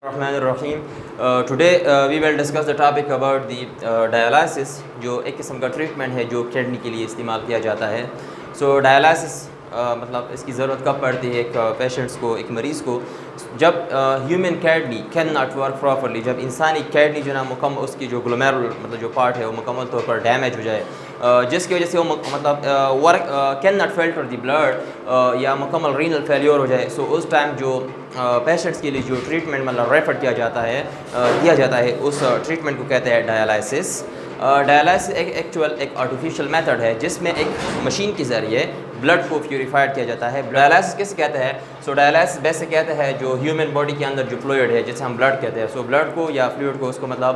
Rahim. Today we will discuss the topic about the dialysis जो एक किस्म का ट्रीटमेंट है जो किडनी के लिए इस्तेमाल किया जाता है. So dialysis मतलब इसकी ज़रूरत कब पड़ती है एक पेशेंट्स को, एक मरीज़ को, जब human kidney can not work properly, जब इंसानी किडनी जो ना मुकम्मल उसकी जो ग्लोमेरुल मतलब जो पार्ट है वो मुकम्मल तौर पर डैमेज हो जाए, जिसकी वजह से वो मतलब work can not filter the blood या मुकम्मल रीनल फेलियर हो जाए. सो उस टाइम जो पेशेंट्स के लिए जो ट्रीटमेंट मतलब रेफर किया जाता है दिया जाता है उस ट्रीटमेंट को कहते हैं डायलिसिस. डायलिसिस एक आर्टिफिशियल मेथड है जिसमें एक मशीन के ज़रिए ब्लड को प्यूरीफाइड किया जाता है. डायलिसिस किसे कहते हैं? सो डायलिसिस बेसिक कहते हैं जो ह्यूमन बॉडी के अंदर जो फ्लूइड है जिसे हम ब्लड कहते हैं. सो ब्लड को या फ्लूइड को उसको मतलब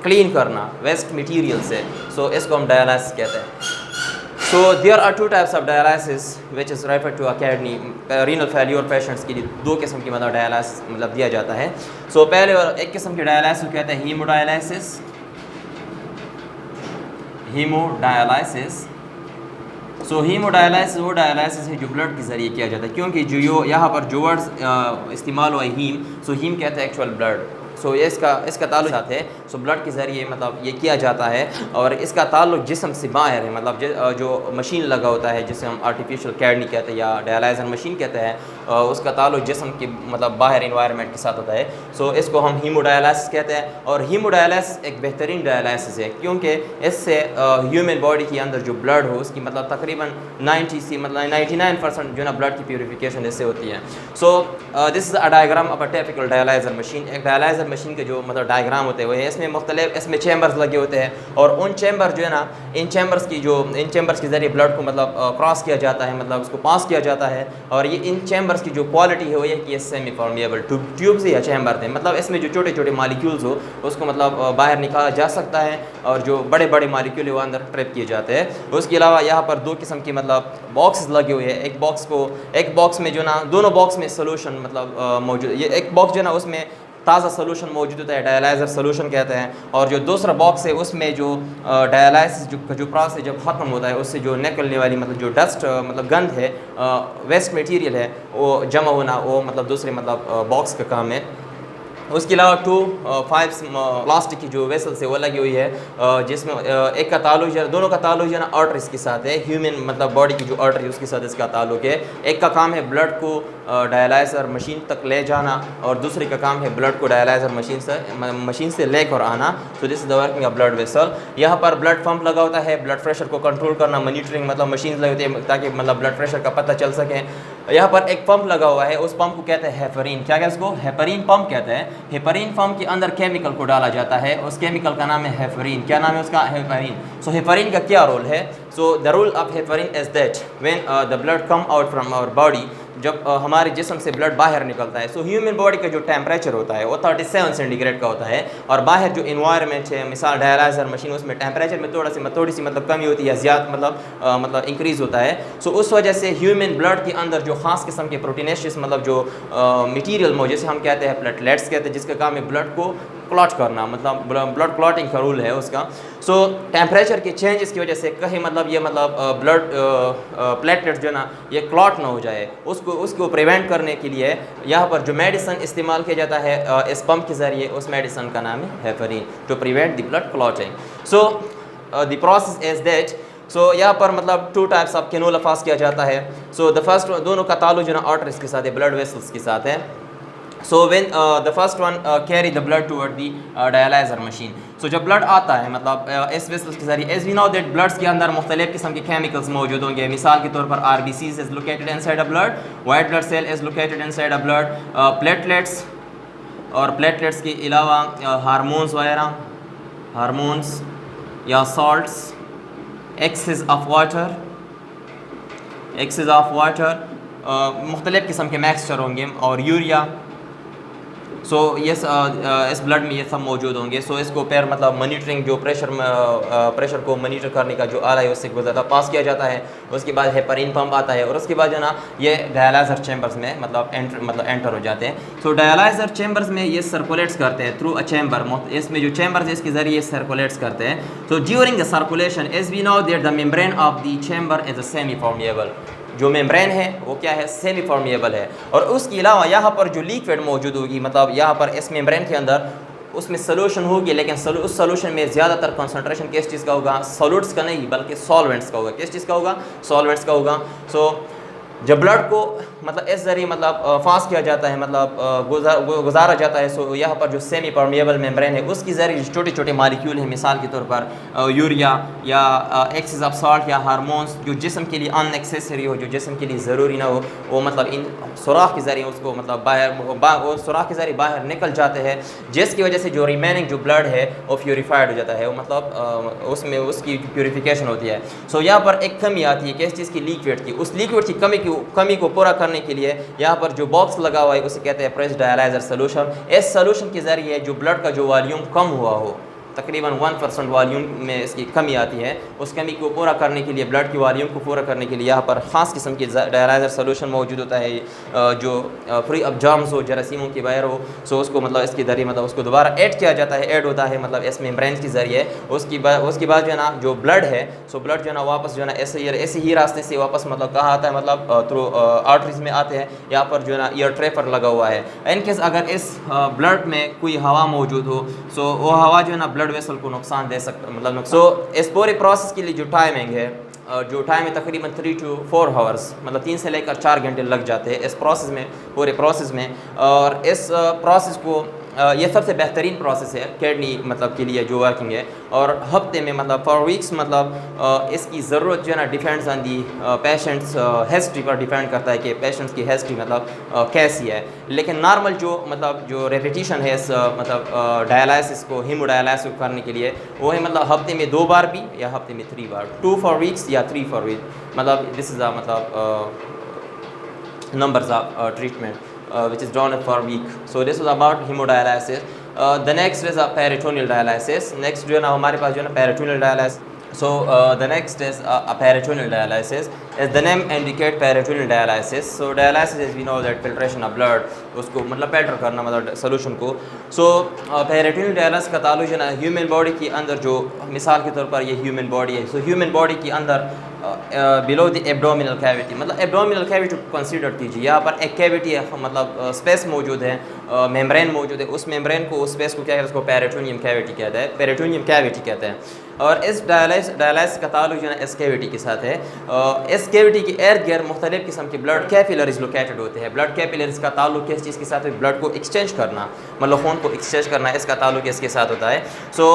क्लीन करना वेस्ट मटीरियल से, सो इसको हम डायलिसिस कहते हैं. So there are two types of dialysis which is referred to a kidney renal failure patients के लिए दो किस्म की मतलब डायलिसिस मतलब दिया जाता है. So पहले और एक किस्म की डायलिसिस कहते हैं हीमोडायलिसिस. हीमोडायलिसिस सो हीमोडायलिसिस वो डायलिसिस है जो ब्लड के ज़रिए किया जाता है, क्योंकि जो यहाँ पर जो वर्ड्स इस्तेमाल हुआ है हीम, सो हीम कहते हैं एक्चुअल ब्लड. सो ये इसका ताल्लुक है. सो ब्लड के ज़रिए मतलब ये किया जाता है और इसका ताल्लुक जिस्म से बाहर है, मतलब जो मशीन लगा होता है जिसे हम आर्टिफिशियल किडनी कहते हैं या डायलाइज़र मशीन कहते हैं, उसका ताल्लुक जिस्म के मतलब बाहर इन्वायरमेंट के साथ होता है. सो इसको हम हीमोडायलिसिस कहते हैं. और हीमोडायलिसिस एक बेहतरीन डायलिसिस है क्योंकि इससे ह्यूमन बॉडी के अंदर जो ब्लड हो उसकी मतलब तकरीबन 99% जो ना ब्लड की प्यूरिफिकेशन इससे होती है. So this is a diagram of a typical dialyser machine. एक डायलाइज़र मशीन के जो मतलब डायग्राम होते हैं वो है, इसमें चैम्बर्स लगे होते हैं और उन चैम्बर जो है ना इन चैम्बर्स के ज़रिए ब्लड को मतलब क्रॉस किया जाता है, मतलब उसको पास किया जाता है. और ये इन चैम्बर्स की जो क्वालिटी है वो ये कि ये सेमी परमिएबल ट्यूब्स या चैम्बर थे, मतलब इसमें जो छोटे छोटे मालिक्यूल्स हो उसको मतलब बाहर निकाला जा सकता है और जो बड़े बड़े मालिक्यूल है वो अंदर ट्रैप किए जाते हैं. उसके अलावा यहाँ पर दो किस्म की मतलब बॉक्स लगे हुए हैं. एक बॉक्स में जो ना दोनों बॉक्स में सोल्यूशन मतलब मौजूद, ये एक बॉक्स जो ना उसमें ताज़ा सोल्यूशन मौजूद होता है, डायलाइज़र सोल्यूशन कहते हैं. और जो दूसरा बॉक्स है उसमें जो डायलाइसिस जो प्रोसेस जब ख़त्म होता है उससे जो निकलने वाली मतलब जो डस्ट मतलब गंद है, वेस्ट मटेरियल है, वो जमा होना वो मतलब दूसरे मतलब बॉक्स का काम है. उसके अलावा 5 प्लास्टिक की जो वेसल्स है वो लगी हुई है जिसमें एक का ताल्लुक दोनों का ताल्लुक जो ना आर्टरीज के साथ है, ह्यूमन मतलब बॉडी की जो आर्टरी है उसके साथ इसका ताल्लुक है. एक का काम है ब्लड को डायलाइज़र मशीन तक ले जाना और दूसरे का काम है ब्लड को डायलाइज़र मशीन से लेकर आना. तो this is the working of blood vessel. यहाँ पर ब्लड पंप लगा होता है, ब्लड प्रेशर को कंट्रोल करना, मॉनिटरिंग मतलब मशीन लगी होती है ताकि मतलब ब्लड प्रेशर का पता चल सके. यहाँ पर एक पंप लगा हुआ है, उस पंप को कहते हैं हेपरीन. क्या कहते हैं उसको? हेपरीन पंप कहते हैं. हेपरीन पंप के अंदर केमिकल को डाला जाता है, उस केमिकल का नाम है हेपरीन. क्या नाम है उसका? हेपरीन. सो हेपरीन का क्या रोल है? So the role of heparin is that when the blood come out from our body, जब हमारे जिस्म से ब्लड बाहर निकलता है, सो ह्यूमन बॉडी का जो टेम्परेचर होता है वो 37 सेंटीग्रेड का होता है और बाहर जो इन्वायरमेंट है, मिसाल डायलाइज़र मशीन, उसमें टेम्परेचर में थोड़ी सी मतलब कमी होती है, ज़्यादा मतलब इंक्रीज़ होता है. सो उस वजह से ह्यूमन ब्लड के अंदर जो ख़ास किस्म के प्रोटीनेशियस मतलब जो मटीरियल मौजूद, जैसे हम कहते हैं प्लेटलेट्स कहते हैं, जिसका काम है ब्लड को क्लॉट करना, मतलब ब्लड क्लॉटिंग का रूल है उसका. सो टेम्परेचर के चेंजेस की वजह से कहीं मतलब ये मतलब ब्लड प्लेटलेट्स जो ना ये क्लॉट ना हो जाए, उसको प्रिवेंट करने के लिए यहाँ पर जो मेडिसिन इस्तेमाल किया जाता है इस पंप के ज़रिए, उस मेडिसिन का नाम है heparin to prevent the blood clotting. So the process is that. So यहाँ पर मतलब 2 टाइप्स ऑफ कैनोला पास किया जाता है. सो द फर्स्ट दोनों का ताल्लुक जो ना आर्टरीज के साथ है, ब्लड वेसल्स के साथ है. So when the first one carry the blood toward the dialyzer machine. So जब ब्लड आता है मतलब इस वेसल्स के जरिए, as we know that bloods के अंदर मुख्तलिफ किस्म के केमिकल्स मौजूद होंगे. मिसाल के तौर पर RBCs is located inside a blood, white blood cell is located inside a blood, platelets और प्लेटलेट्स के अलावा हार्मोन्स वगैरह, हार्मोन्स या सॉल्ट्स, एक्सेस ऑफ वाटर, मुख्तलिफ किस्म के मिक्सचर होंगे और यूरिया. सो ये इस ब्लड में ये सब मौजूद होंगे. सो इसको फिर मतलब मॉनिटरिंग जो प्रेशर को मॉनिटर करने का जो आला है उससे गुजरता पास किया जाता है. उसके बाद हेपरीन पंप आता है और उसके बाद जो ना ये डायलाइज़र चैम्बर्स में मतलब एंटर हो जाते हैं. सो डायलाइज़र चैम्बर्स में ये सर्कुलेट्स करते हैं थ्रू अ चैम्बर. इसमें जो चैम्बर्स है इसके ज़रिए सर्कुलेट्स करते हैं. So during the circulation as we know that the membrane of the chamber is a semi permeable. जो मेम्ब्रेन है वो क्या है, सेमी परमिएबल है। और उसके अलावा यहाँ पर जो लिक्विड मौजूद होगी, मतलब यहाँ पर इस मेम्ब्रेन के अंदर उसमें सोल्यूशन होगी, लेकिन उस सोल्यूशन में ज़्यादातर कंसंट्रेशन किस चीज़ का होगा, सॉलिड्स का नहीं बल्कि सॉल्वेंट्स का होगा। किस चीज़ का होगा, सॉल्वेंट्स का होगा। सो जब ब्लड को मतलब इस जरिए मतलब फास किया जाता है, मतलब गुजारा जाता है, सो यहाँ पर जो सेमी परमिएबल मेम्ब्रेन है उसकी जरिए छोटे छोटे मालिक्यूल हैं, मिसाल के तौर पर यूरिया या एक्सेस ऑफ सॉल्ट या हार्मोन्स जो जिस्म के लिए अननेसेसरी हो, जो जिस्म के लिए ज़रूरी ना हो, वो मतलब इन सुराख के ज़रिए उसको मतलब वो सुराख के ज़रिए बाहर निकल जाते हैं, जिसकी वजह से जो रिमेनिंग जो ब्लड है वो प्योरीफाइड हो जाता है, वो मतलब उसमें उसकी प्योरीफिकेशन होती है। सो यहाँ पर एक कमी आती है किस चीज़ की, लिक्विड की। उस लिक्विड की कमी को पूरा करने के लिए यहाँ पर जो बॉक्स लगा हुआ है उसे कहते हैं प्रेस डायलाइजर सोल्यूशन। इस सोल्यूशन के ज़रिए जो ब्लड का जो वॉल्यूम कम हुआ हो, तकरीबन 1% वॉल्यूम में इसकी कमी आती है, उस कमी को पूरा करने के लिए, ब्लड की वॉल्यूम को पूरा करने के लिए यहाँ पर ख़ास किस्म की डायलाइजर सोल्यूशन मौजूद होता है, जो फ्री ऑफ जर्म्स हो, जरासीमों की बाहर हो। सो उसको मतलब इसके ज़रिए मतलब उसको दोबारा ऐड किया जाता है, ऐड होता है मतलब इस मेम्ब्रेन के ज़रिए। उसके बाद जो है ना जो ब्लड है, सो ब्लड जो है ना वापस जो है ना ऐसे ही रास्ते से वापस मतलब कहाँ आता है, मतलब थ्रू आर्टरीज में आते हैं। यहाँ पर जो है ना ईयर ट्रेफर लगा हुआ है। इनकेस अगर इस ब्लड में कोई हवा मौजूद हो, सो वो हवा जो है ना ब्लड वेसल को नुकसान दे सकता, मतलब सो इस पूरे प्रोसेस के लिए जो टाइमिंग है, जो टाइम है तकरीबन 3 to 4 आवर्स, मतलब 3 से लेकर 4 घंटे लग जाते हैं इस प्रोसेस में, पूरे प्रोसेस में। और इस प्रोसेस को ये सबसे बेहतरीन प्रोसेस है किडनी मतलब के लिए जो वर्किंग है। और हफ्ते में मतलब फॉर वीक्स मतलब इसकी ज़रूरत जो है ना depends on the patients history पर डिपेंड करता है कि पेशेंट्स की हिस्ट्री मतलब कैसी है। लेकिन नॉर्मल जो रेपिटेशन है इस मतलब डायलिसिस को, हीमोडायलिसिस करने के लिए, वो है मतलब हफ्ते में 2 बार भी या हफ्ते में 3 बार, 2 फॉर वीक्स या 3 फॉर वीक, मतलब दिस इज़ मतलब numbers of treatment which is done for week. So this was about hemodialysis. The next is a peritoneal dialysis. Next जो है ना हमारे पास जो है ना peritoneal dialysis. So the next is a peritoneal dialysis. As the name indicate peritoneal dialysis. So dialysis is we know that filtration of blood, उसको मतलब filter करना मतलब सोल्यूशन को। So peritoneal dialysis का ताल्लुक जो है ना ह्यूमन बॉडी के अंदर, जो मिसाल के तौर पर ये ह्यूमन बॉडी है, सो ह्यूमन बॉडी के अंदर बिलो द एब्डोमिनल कैविटी, मतलब एब्डोमिनल कैविटी कंसीडर कीजिए। यहाँ पर एक कैविटी है, मतलब स्पेस मौजूद है, मेम्ब्रेन मौजूद है। उस मेम्ब्रेन को, उस स्पेस को क्या कहते हैं, उसको पेरिटोनियम कैविटी कहते हैं, पेरिटोनियम कैविटी कहते हैं। और इस डायलिसिस का ताल्लुक जो है इस कैविटी के साथ है। इस कैविटी के इर्द गिर्द मुख्तलिफ किस्म के ब्लड कैपिलरीज लोकेटेड होते हैं। ब्लड कैपिलरीज का ताल्लुक किस चीज़ के साथ है, ब्लड को एक्सचेंज करना, मतलब खून को एक्सचेंज करना, इसका ताल्लुक इसके साथ होता है। सो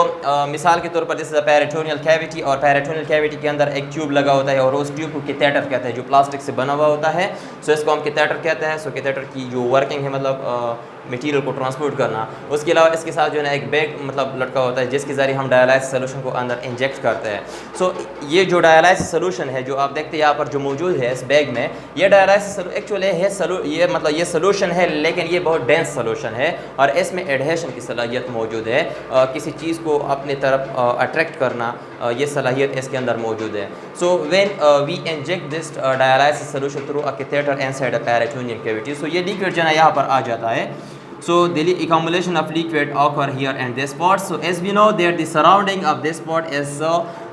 मिसाल के तौर पर this is a peritoneal cavity, और पेरिटोनियल कैविटी के अंदर एक ट्यूब लगा होता है, और उस ट्यूब को कैथेटर कहते हैं, जो प्लास्टिक से बना हुआ होता है। सो इसको हम कैथेटर कहते हैं। सो कैथेटर की जो वर्किंग है मतलब मटेरियल को ट्रांसपोर्ट करना। उसके अलावा इसके साथ जो है ना एक बैग मतलब लटका होता है, जिसके ज़रिए हम डायलाइसिस सोल्यूशन को अंदर इंजेक्ट करते हैं। सो ये जो डायलाइसिस सोल्यूशन है जो आप देखते हैं यहाँ पर जो मौजूद है इस बैग में, ये डायलाइसिस एक्चुअली है ये मतलब ये सोल्यूशन है, लेकिन ये बहुत डेंस सोल्यूशन है, और इसमें एडहेशन की सलाहियत मौजूद है। किसी चीज़ को अपने तरफ अट्रैक्ट करना, ये सलाहियत इसके अंदर मौजूद है। So when we inject this dialysis solution through a catheter inside a peritoneum cavity, so ये लिक्विड जो है यहाँ पर आ जाता है। So the accumulation of liquid occur here and this spot. So as we know that the surrounding of this spot is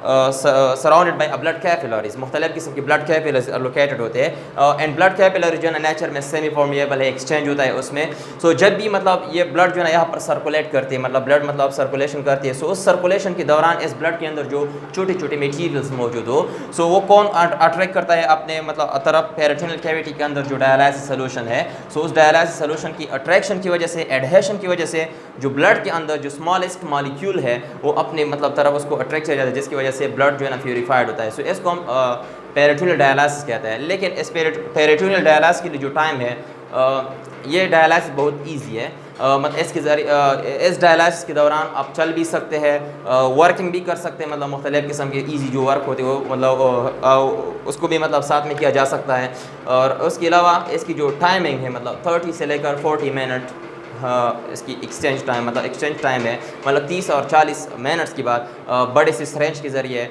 surrounded by blood capillaries, मुख्तलिफ किस्म की ब्लड कैपिलरीज लोकेटेड होते हैं। एंड ब्लड कैपिलरी जो है ना nature में semi फॉर्मिएबल है, एक्सचेंज होता है उसमें। सो जब भी मतलब ये ब्लड जो है ना यहाँ पर सर्कुलेट करती है, मतलब ब्लड मतलब सर्कुलेशन करती है, सो उस सर्कुलेशन के दौरान इस ब्लड के अंदर जो छोटे छोटे मटीरियल्स मौजूद हो, सो वो कौन अट्रैक्ट करता है अपने मतलब तरफ पेरिटोनियल कैविटी के अंदर जो डायलाइसिस सोल्यूशन है। सो उस डायलाइसिस सोल्यूशन की अट्रैक्शन की वजह से, एडहेशन की वजह से, जो ब्लड के अंदर जो स्मॉलेस्ट मॉलिक्यूल है वो अपने मतलब तरफ उसको अट्रैक्ट किया जाता है, जिसकी वजह से ब्लड जो है ना प्यूरिफाइड होता है। सो इसको हम पेरिटोनियल डायलाइसिस कहते हैं। लेकिन इस पेरिटोनियल डायलाइसिस के लिए जो टाइम है, ये डायलाइसिस बहुत इजी है। मतलब इसके ज़रिए इस डायलाइसिस के दौरान आप चल भी सकते हैं, वर्किंग भी कर सकते हैं, मतलब मुख्तलिफ किस्म के ईजी जो वर्क होते हैं वो मतलब उसको भी मतलब साथ में किया जा सकता है। और उसके अलावा इसकी जो टाइमिंग है मतलब 30 से लेकर 40 मिनट इसकी एक्सचेंज टाइम, मतलब एक्सचेंज टाइम है, मतलब 30 और 40 मिनट्स के बाद बड़े से स्रेंज के ज़रिए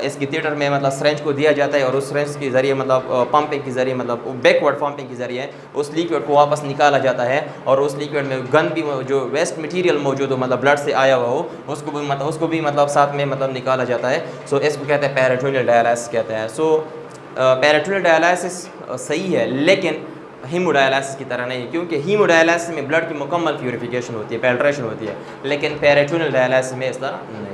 इसकी थिएटर में मतलब स्रेंज को दिया जाता है, और उस स्रेंज के ज़रिए मतलब पंपिंग के ज़रिए, मतलब बैकवर्ड पंपिंग के ज़रिए उस लिक्विड को वापस निकाला जाता है। और उस लिक्विड में गंद भी जो वेस्ट मटेरियल मौजूद हो, मतलब ब्लड से आया हुआ हो, उसको भी मतलब साथ में मतलब निकाला जाता है। सो इसको कहते हैं पेरिटोनियल डायलाइसिस कहते हैं। सो पेरिटोनियल डायलिसिस सही है, लेकिन हीमोडायलिसिस की तरह नहीं, क्योंकि हीमोडायलिसिस में ब्लड की मुकम्मल प्यूरिफिकेशन होती है, पेल्ट्रेशन होती है, लेकिन पेरिटोनियल डायलिसिस में इस तरह नहीं।